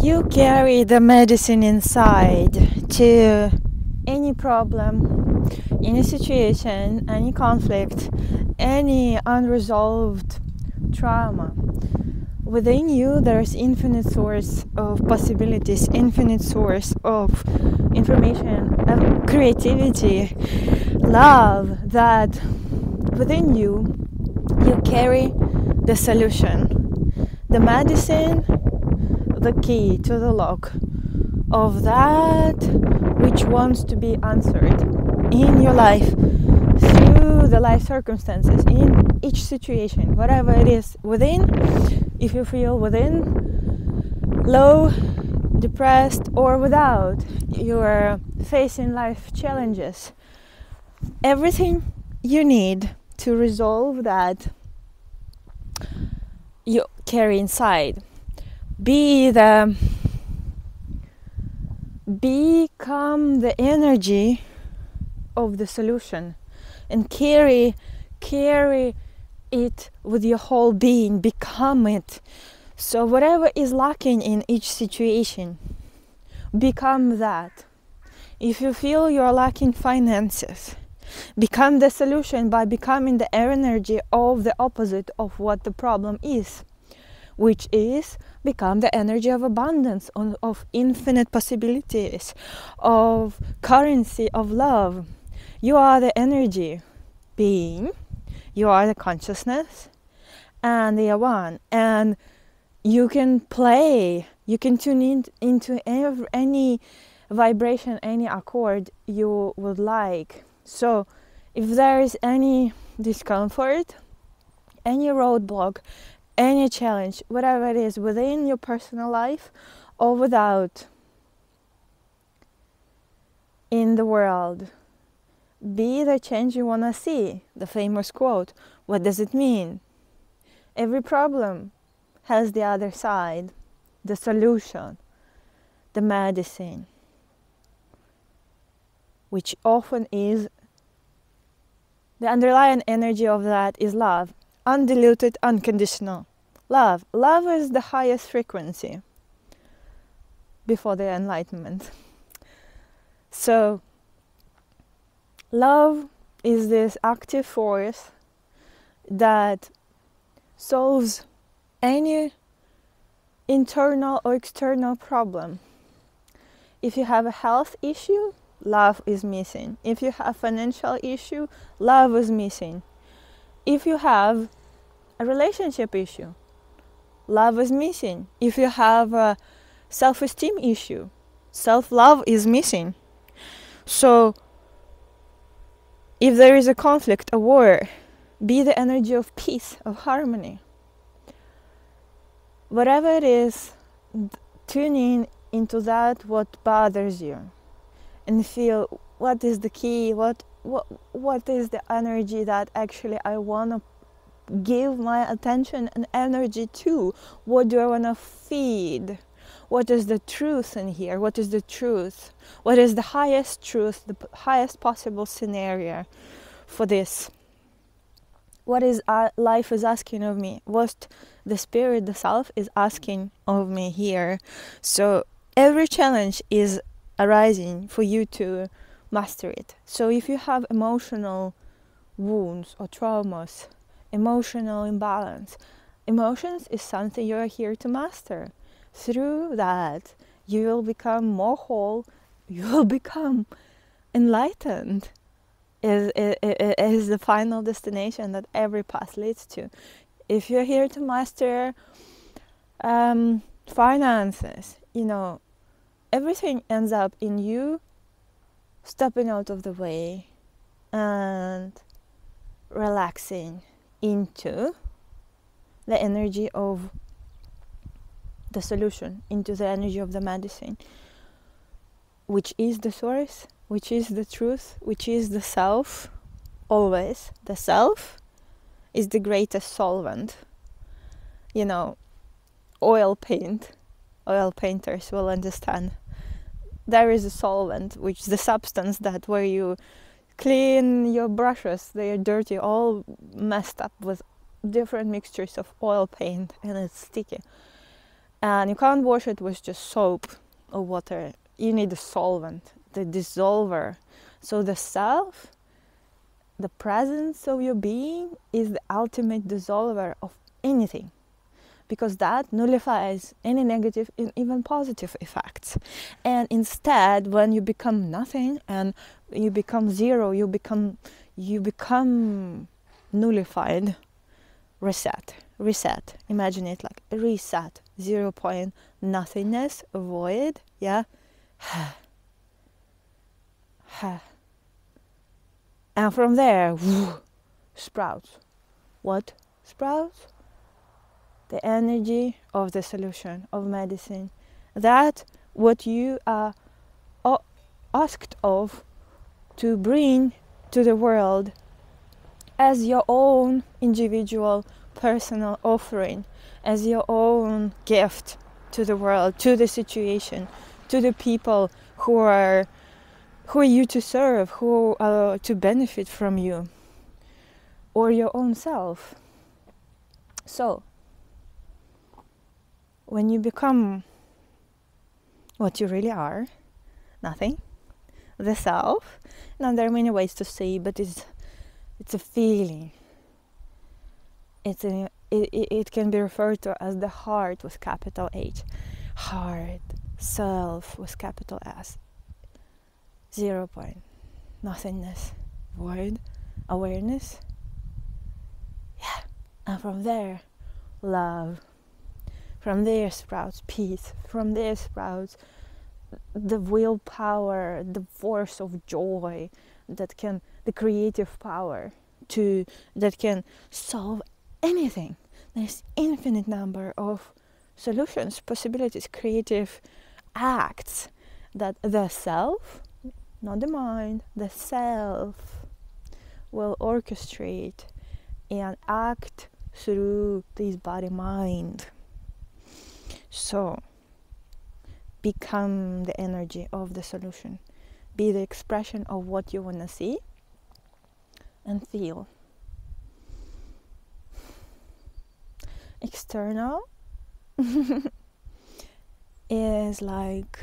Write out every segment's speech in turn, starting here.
You carry the medicine inside to any problem, any situation, any conflict, any unresolved trauma. Within you there is infinite source of possibilities, infinite source of information, of creativity, love, that within you carry the solution, the medicine, the key to the lock of that which wants to be answered in your life through the life circumstances, in each situation, whatever it is within. If you feel within low, depressed, or without, you're facing life challenges, everything you need to resolve that you carry inside. Become the energy of the solution and carry it with your whole being. Become it. So whatever is lacking in each situation, become that. If you feel you're lacking finances, become the solution by becoming the energy of the opposite of what the problem is, which is become the energy of abundance, of infinite possibilities, of currency, of love. You are the energy being, you are the consciousness, and they are one. And you can play, you can tune in into any vibration, any accord you would like. So if there is any discomfort, any roadblock, any challenge, whatever it is within your personal life or without, in the world, be the change you want to see. The famous quote. What does it mean? Every problem has the other side, the solution, the medicine, which often is the underlying energy of that is love. Undiluted, unconditional love. Love is the highest frequency before the enlightenment. So love is this active force that solves any internal or external problem. If you have a health issue, love is missing. If you have a financial issue, love is missing. If you have a relationship issue, love is missing. If you have a self-esteem issue, self-love is missing. So if there is a conflict, a war, be the energy of peace, of harmony. Whatever it is, tune in into that what bothers you and feel what is the key, what is the energy that actually I want to give my attention and energy to. What do I want to feed? What is the truth in here? What is the truth? What is the highest truth, the highest possible scenario for this? What is life is asking of me? What the spirit, the self is asking of me here. So every challenge is arising for you to master it. So if you have emotional wounds or traumas, emotional imbalance, emotions is something you are here to master. Through that, you will become more whole, you will become enlightened. Is the final destination that every path leads to. If you're here to master finances, everything ends up in you stepping out of the way and relaxing into the energy of the solution, into the energy of the medicine, which is the source, which is the truth, which is the self. Always the self is the greatest solvent. Oil painters will understand. There is a solvent, which is the substance that where you clean your brushes, they are dirty, all messed up with different mixtures of oil paint, and it's sticky. And you can't wash it with just soap or water. You need a solvent, the dissolver. So the self, the presence of your being, is the ultimate dissolver of anything, because that nullifies any negative and even positive effects. And instead, when you become nothing and you become zero, you become nullified. Reset. Imagine it like a reset. 0 point nothingness, void. Yeah. And from there, sprouts. What sprouts? The energy of the solution, of medicine. That what you are asked of to bring to the world as your own individual personal offering, as your own gift to the world, to the situation, to the people who are you to serve, who are to benefit from you, or your own self. So, when you become what you really are, nothing, the self. Now there are many ways to say, but it's a feeling. It can be referred to as the heart with capital H, heart, self with capital S. 0 point, nothingness, void, awareness. Yeah, and from there, love. From there sprouts peace. From there sprouts the willpower, the force of joy, the creative power that can solve anything. There's infinite number of solutions, possibilities, creative acts that the self, not the mind, the self will orchestrate and act through this body-mind. So, become the energy of the solution. Be the expression of what you want to see and feel. External is like,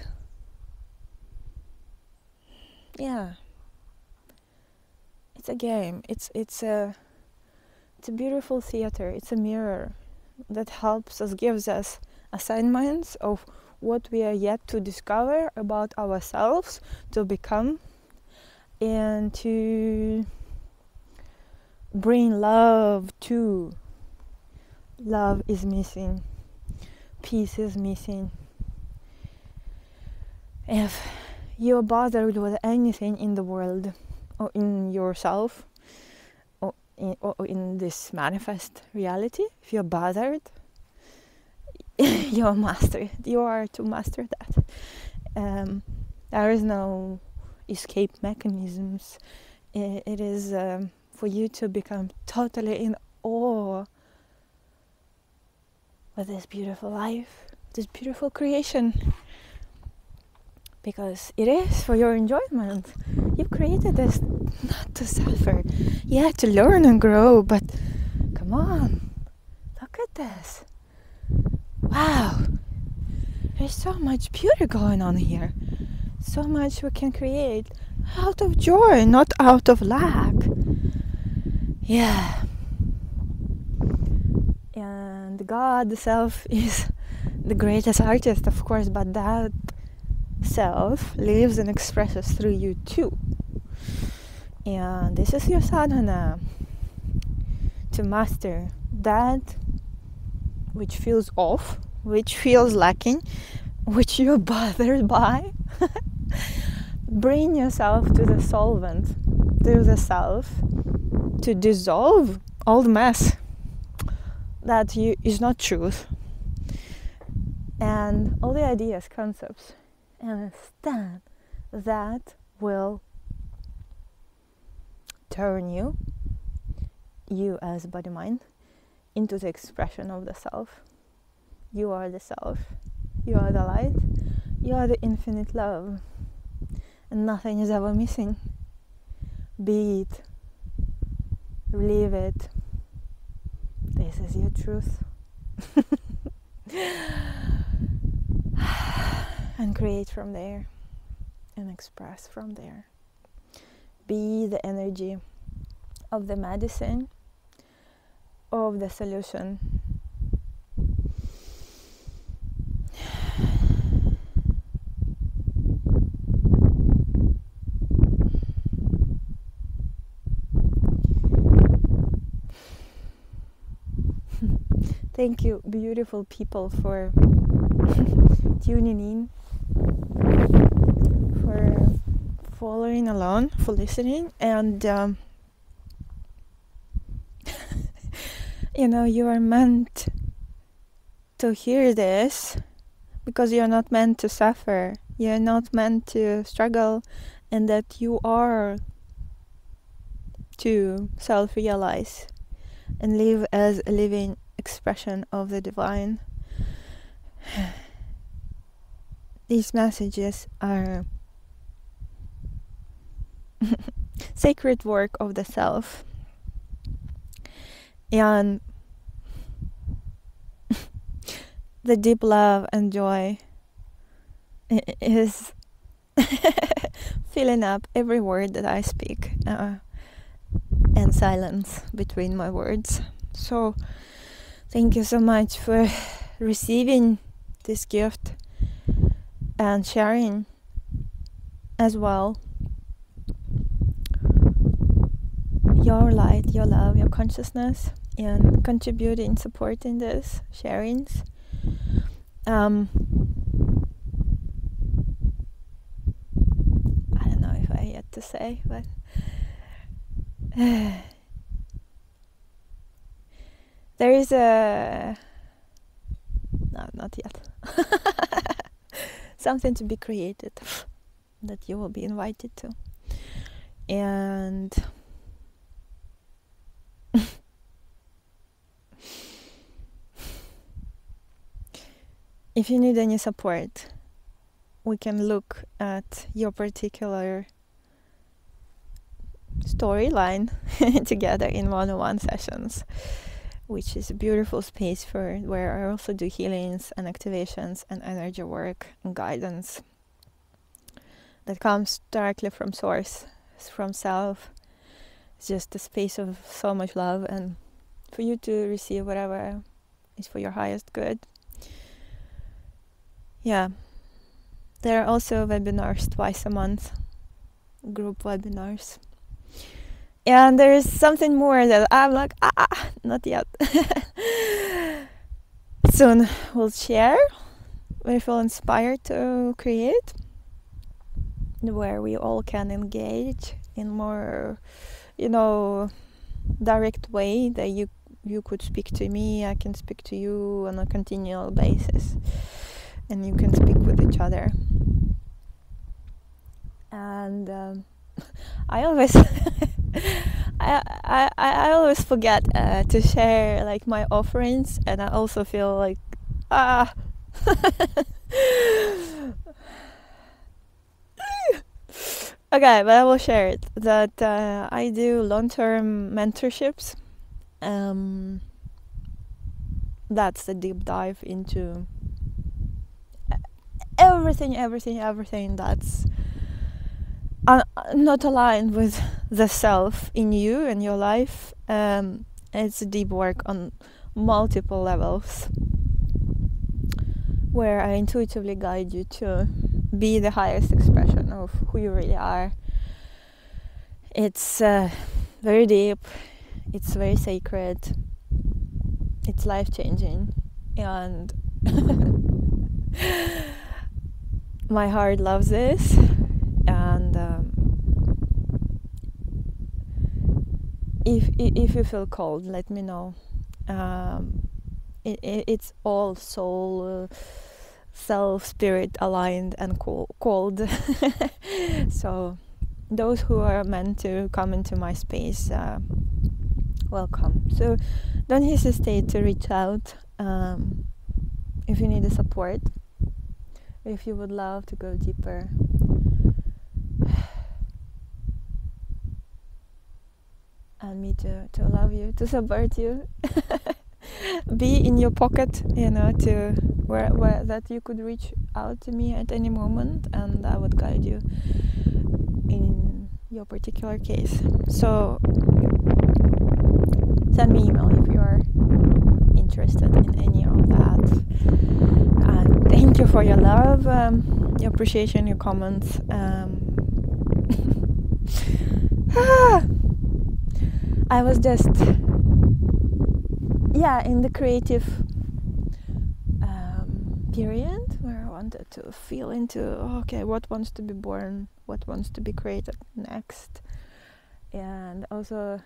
yeah, it's a game. It's a beautiful theater. It's a mirror that helps us, gives us assignments of what we are yet to discover about ourselves, to become, and to bring love to. Love is missing. Peace is missing. If you're bothered with anything in the world, or in yourself, or in this manifest reality, if you're bothered, you are to master that. There is no escape mechanisms. It is for you to become totally in awe with this beautiful life, this beautiful creation, because it is for your enjoyment. You've created this not to suffer, yeah, to learn and grow, but come on, look at this. Wow, there's so much beauty going on here. So much we can create out of joy, not out of lack. Yeah. And God, the self, is the greatest artist, of course, but that self lives and expresses through you too. And this is your sadhana, to master that which feels off, which feels lacking, which you're bothered by. Bring yourself to the solvent, to the self, to dissolve all the mess that is not truth, and all the ideas, concepts, and instead that will turn you as body-mind, into the expression of the self. You are the self. You are the light. You are the infinite love. And nothing is ever missing. Be it. Believe it. This is your truth. and create from there and express from there. Be the energy of the medicine, of the solution. Thank you, beautiful people, for tuning in, for following along, for listening, and you are meant to hear this because you're not meant to suffer, you're not meant to struggle, and that you are to self-realize and live as a living expression of the divine. These messages are sacred work of the self, and the deep love and joy is filling up every word that I speak, and silence between my words. So thank you so much for receiving this gift and sharing as well your light, your love, your consciousness, and contributing, supporting this, sharings. I don't know if I had to say, but there is no, not yet. Something to be created that you will be invited to. And if you need any support, we can look at your particular storyline together in one-on-one sessions, which is a beautiful space for where I also do healings and activations and energy work and guidance that comes directly from source, from self. It's just a space of so much love, and for you to receive whatever is for your highest good. Yeah, there are also webinars twice a month, group webinars. And there is something more that I'm like, not yet. Soon we'll share. We feel inspired to create, where we all can engage in more, direct way that you could speak to me, I can speak to you on a continual basis, and you can speak with each other. And I always I always forget to share like my offerings, and I also feel like okay, but I will share it that I do long-term mentorships. That's the deep dive into everything that's not aligned with the self in you and your life. It's deep work on multiple levels, where I intuitively guide you to be the highest expression of who you really are. It's very deep, it's very sacred, it's life-changing, and my heart loves this. And if you feel called, let me know. It's all soul, self, spirit aligned and called. So those who are meant to come into my space, welcome. So don't hesitate to reach out if you need the support, if you would love to go deeper. And me to love you, to support you, be in your pocket, to where that you could reach out to me at any moment, and I would guide you in your particular case. So send me email if you are interested in any of that. And thank you for your love, your appreciation, your comments. I was just in the creative period where I wanted to feel into, okay, what wants to be born, what wants to be created next. And also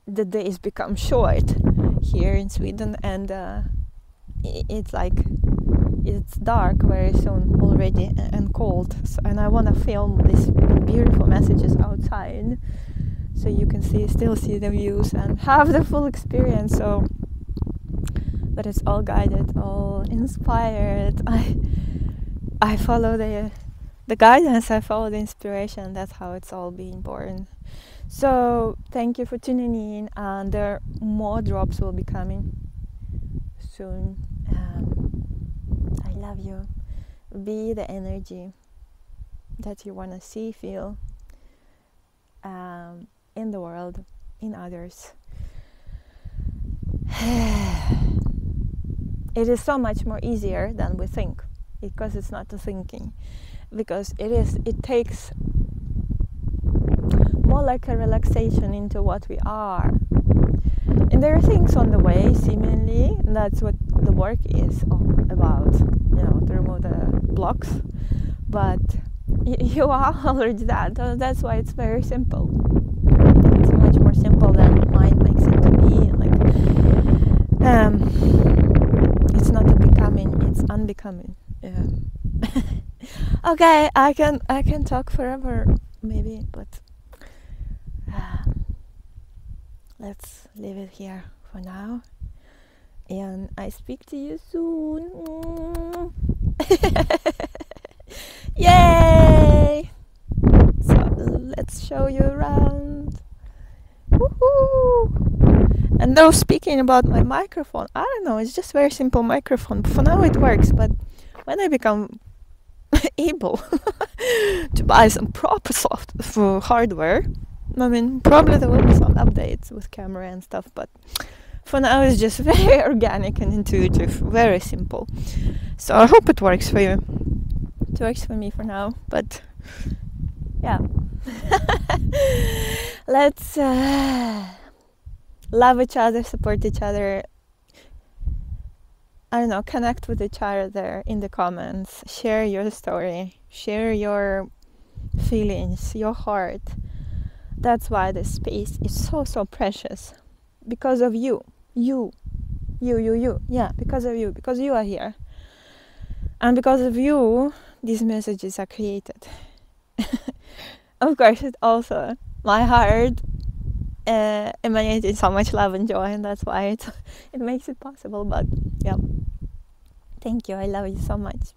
the days become short here in Sweden, and it's like it's dark very soon already and cold, and I want to film these beautiful messages outside so you can still see the views and have the full experience. So but it's all guided, all inspired. I follow the guidance, I follow the inspiration. That's how it's all being born. So thank you for tuning in, and there more drops will be coming soon. I love you. Be the energy that you want to see, feel in the world, in others. It is so much more easier than we think, because it's not the thinking, because it takes more like a relaxation into what we are. And there are things on the way, seemingly, and that's what the work is about, to remove the blocks. But you are already that. That's why it's very simple. It's much more simple than mind makes it to be. It's not a becoming, it's unbecoming. Yeah. Okay, I can talk forever, maybe, but let's leave it here for now, and I speak to you soon. Yay! So let's show you around. Woohoo! And now, speaking about my microphone, I don't know, it's just very simple microphone. For now it works, but when I become able to buy some proper hardware, I mean, probably there will be some updates with camera and stuff, but for now it's just very organic and intuitive, very simple. So I hope it works for you. It works for me for now, but yeah. Let's love each other, support each other. I don't know, connect with each other in the comments. Share your story, share your feelings, your heart. That's why this space is so precious. Because of you. You. Yeah, because of you. Because you are here. And because of you, these messages are created. Of course, it's also my heart emanated so much love and joy, and that's why it makes it possible. But yeah, thank you. I love you so much.